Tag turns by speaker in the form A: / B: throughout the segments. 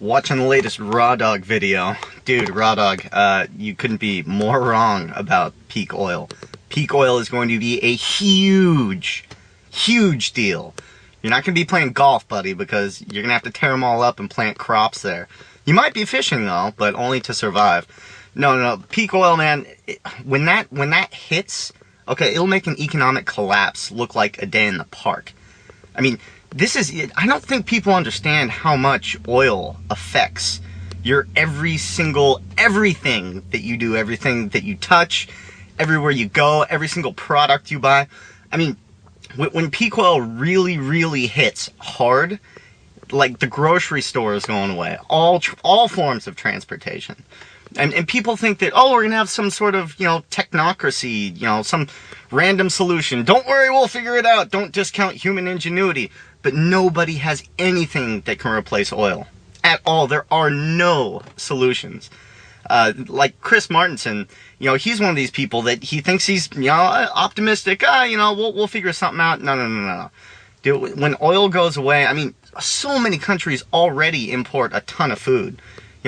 A: Watching the latest RawDog video. Dude, RawDog, you couldn't be more wrong about peak oil. Peak oil is going to be a huge deal. You're not going to be playing golf, buddy, because you're going to have to tear them all up and plant crops there. You might be fishing, though, but only to survive. No. Peak oil, man, when that hits, okay, it'll make an economic collapse look like a day in the park. I mean, I don't think people understand how much oil affects your everything that you do, everything that you touch, everywhere you go, every single product you buy. I mean, when peak oil really hits hard, like the grocery store is going away, all forms of transportation. And people think that, oh, we're going to have some sort of, technocracy, some random solution. Don't worry, we'll figure it out. Don't discount human ingenuity. But nobody has anything that can replace oil. At all. There are no solutions. Like Chris Martinson, he's one of these people that he thinks he's, optimistic. We'll figure something out. No. Dude, when oil goes away, I mean, so many countries already import a ton of food.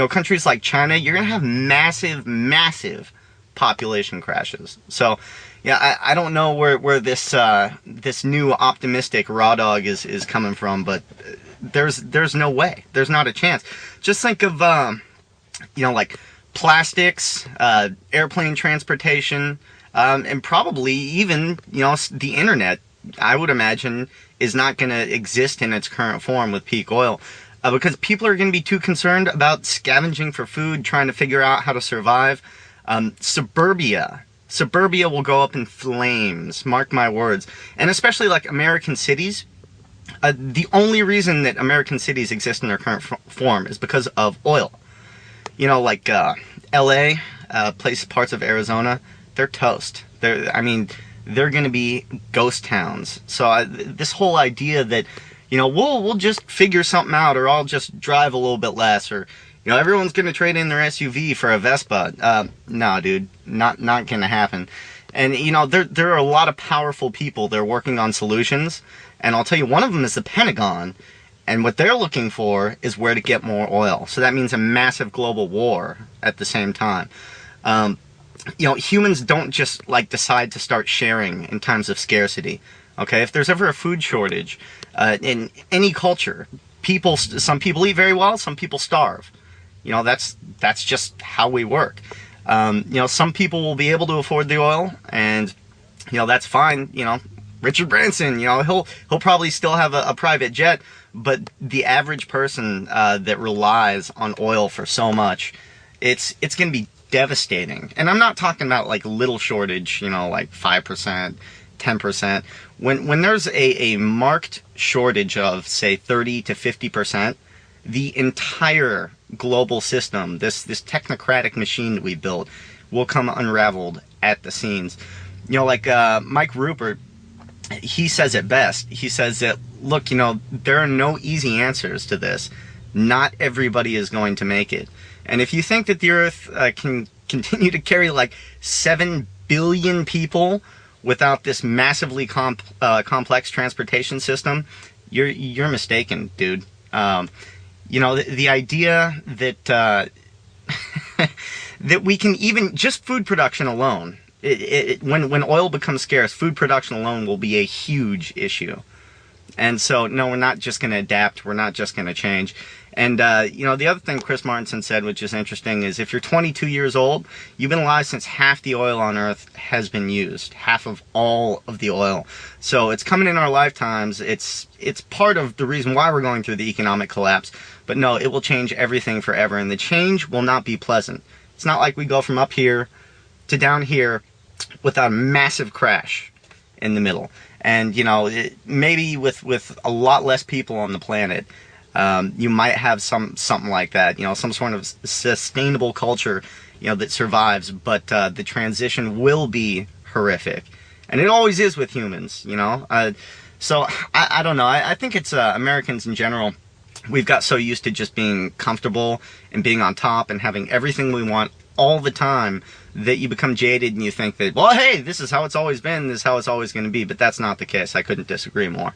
A: Countries like China, you're going to have massive population crashes. So, yeah, I don't know where this new optimistic RawDog is coming from, but there's no way. There's not a chance. Just think of, like plastics, airplane transportation, and probably even, the internet, I would imagine, is not going to exist in its current form with peak oil. Because people are going to be too concerned about scavenging for food, trying to figure out how to survive. Suburbia will go up in flames, mark my words. And especially like American cities, the only reason that American cities exist in their current form is because of oil. Like LA, parts of Arizona, they're toast. They're going to be ghost towns. So this whole idea that, we'll just figure something out, or I'll just drive a little bit less, or, everyone's going to trade in their SUV for a Vespa. No, dude, not going to happen. And, there are a lot of powerful people. They're working on solutions. And I'll tell you, one of them is the Pentagon. And what they're looking for is where to get more oil. So that means a massive global war at the same time. Humans don't just, decide to start sharing in times of scarcity. Okay, if there's ever a food shortage in any culture, some people eat very well, some people starve. That's just how we work. Some people will be able to afford the oil, and that's fine. Richard Branson, he'll probably still have a private jet, but the average person that relies on oil for so much, it's going to be devastating. And I'm not talking about little shortage, like 5%. 10%. When there's a marked shortage of, say, 30 to 50%, the entire global system, this technocratic machine that we built, will come unraveled at the seams. Mike Rupert, he says it best. He says that, look, there are no easy answers to this. Not everybody is going to make it. And if you think that the Earth can continue to carry 7 billion people without this massively complex transportation system, you're mistaken, dude. The idea that that we can even just food production alone, when oil becomes scarce, food production alone will be a huge issue. And so, no, we're not just going to adapt. We're not just going to change. And, the other thing Chris Martinson said, which is interesting, is if you're 22 years old, you've been alive since half the oil on Earth has been used. Half of all of the oil. So it's coming in our lifetimes. It's part of the reason why we're going through the economic collapse. But no, it will change everything forever. And the change will not be pleasant. It's not like we go from up here to down here without a massive crash in the middle. And, maybe with a lot less people on the planet, you might have something like that, some sort of sustainable culture, that survives, but the transition will be horrific. And it always is with humans, So, I don't know. I think it's Americans in general, we've got so used to just being comfortable and being on top and having everything we want all the time that you become jaded and you think that, well, hey, this is how it's always been, this is how it's always going to be. But that's not the case. I couldn't disagree more.